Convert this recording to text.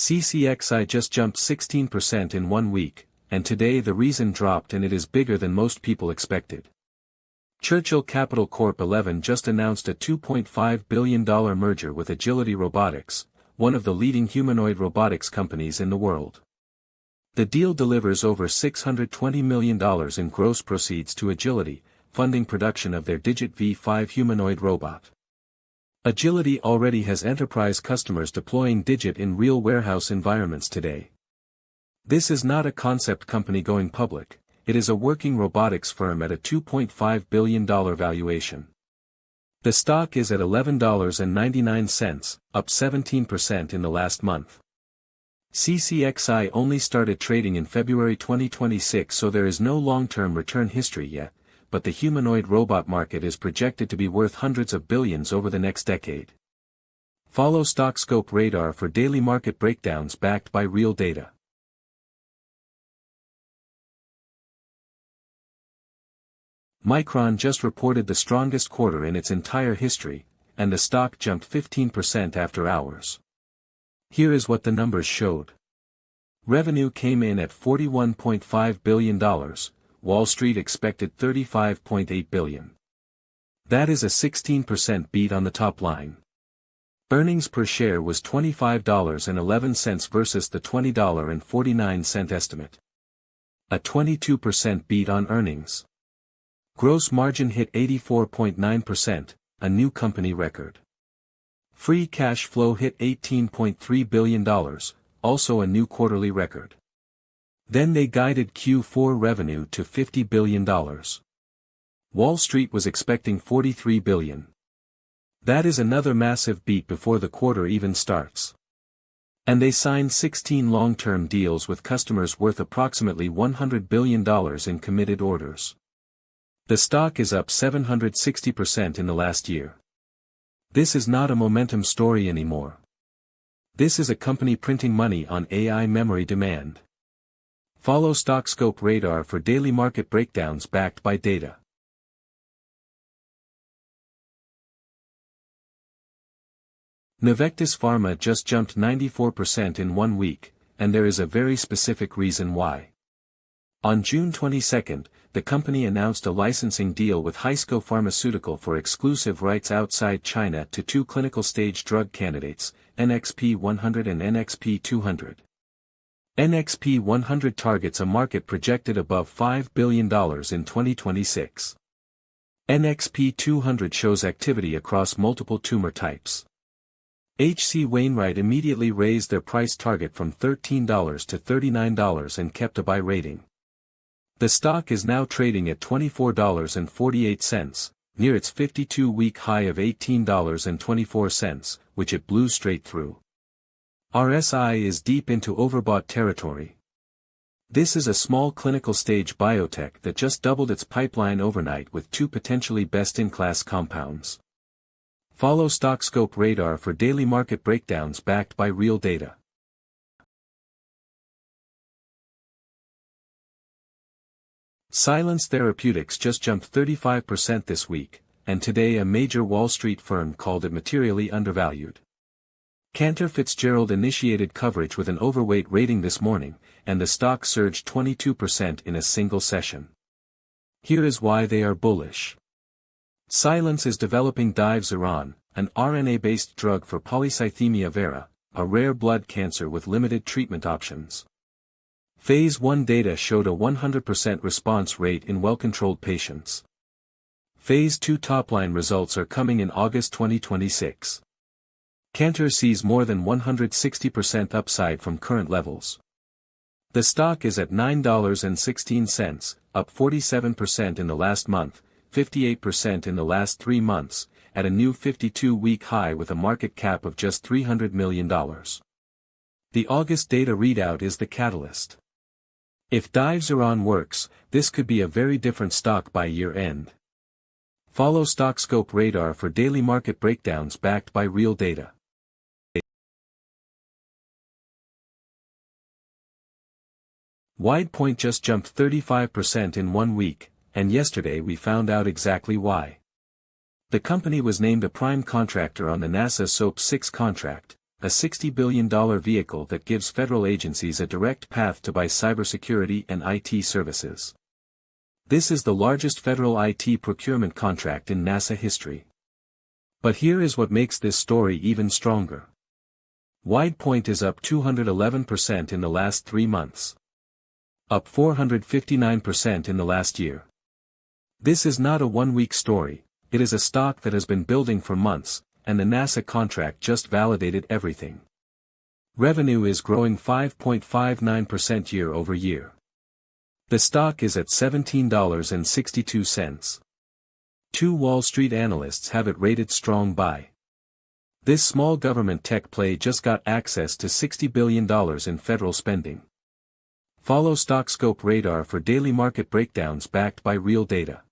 CCXI just jumped 16% in 1 week, and today the reason dropped and it is bigger than most people expected. Churchill Capital Corp 11 just announced a $2.5 billion merger with Agility Robotics, one of the leading humanoid robotics companies in the world. The deal delivers over $620 million in gross proceeds to Agility, funding production of their Digit V5 humanoid robot. Agility already has enterprise customers deploying Digit in real warehouse environments today. This is not a concept company going public, it is a working robotics firm at a $2.5 billion valuation. The stock is at $11.99, up 17% in the last month. CCXI only started trading in February 2026, so there is no long-term return history yet, but the humanoid robot market is projected to be worth hundreds of billions over the next decade. Follow StockScope radar for daily market breakdowns backed by real data. Micron just reported the strongest quarter in its entire history, and the stock jumped 15% after hours. Here is what the numbers showed. Revenue came in at $41.5 billion, Wall Street expected $35.8 billion. That is a 16% beat on the top line. Earnings per share was $25.11 versus the $20.49 estimate. A 22% beat on earnings. Gross margin hit 84.9%, a new company record. Free cash flow hit $18.3 billion, also a new quarterly record. Then they guided Q4 revenue to $50 billion. Wall Street was expecting $43 billion. That is another massive beat before the quarter even starts. And they signed 16 long-term deals with customers worth approximately $100 billion in committed orders. The stock is up 760% in the last year. This is not a momentum story anymore. This is a company printing money on AI memory demand. Follow StockScope radar for daily market breakdowns backed by data. Nuvectis Pharma just jumped 94% in 1 week, and there is a very specific reason why. On June 22, the company announced a licensing deal with Hisco Pharmaceutical for exclusive rights outside China to 2 clinical-stage drug candidates, NXP-100 and NXP-200. NXP-100 targets a market projected above $5 billion in 2026. NXP-200 shows activity across multiple tumor types. H.C. Wainwright immediately raised their price target from $13 to $39 and kept a buy rating. The stock is now trading at $24.48, near its 52-week high of $18.24, which it blew straight through. RSI is deep into overbought territory. This is a small clinical-stage biotech that just doubled its pipeline overnight with 2 potentially best-in-class compounds. Follow StockScope radar for daily market breakdowns backed by real data. Silence Therapeutics just jumped 35% this week, and today a major Wall Street firm called it materially undervalued. Cantor Fitzgerald initiated coverage with an overweight rating this morning, and the stock surged 22% in a single session. Here is why they are bullish. Silence is developing Divesiran, an RNA-based drug for polycythemia vera, a rare blood cancer with limited treatment options. Phase 1 data showed a 100% response rate in well-controlled patients. Phase 2 top-line results are coming in August 2026. Cantor sees more than 160% upside from current levels. The stock is at $9.16, up 47% in the last month, 58% in the last 3 months, at a new 52-week high with a market cap of just $300 million. The August data readout is the catalyst. If Divesiran works, this could be a very different stock by year-end. Follow StockScope radar for daily market breakdowns backed by real data. WidePoint just jumped 35% in 1 week, and yesterday we found out exactly why. The company was named a prime contractor on the NASA SOAP 6 contract, a $60 billion vehicle that gives federal agencies a direct path to buy cybersecurity and IT services. This is the largest federal IT procurement contract in NASA history. But here is what makes this story even stronger. WidePoint is up 211% in the last 3 months. Up 459% in the last year. This is not a one-week story, it is a stock that has been building for months, and the NASA contract just validated everything. Revenue is growing 5.59% year over year. The stock is at $17.62. 2 Wall Street analysts have it rated strong buy. This small government tech play just got access to $60 billion in federal spending. Follow StockScope Radar for daily market breakdowns backed by real data.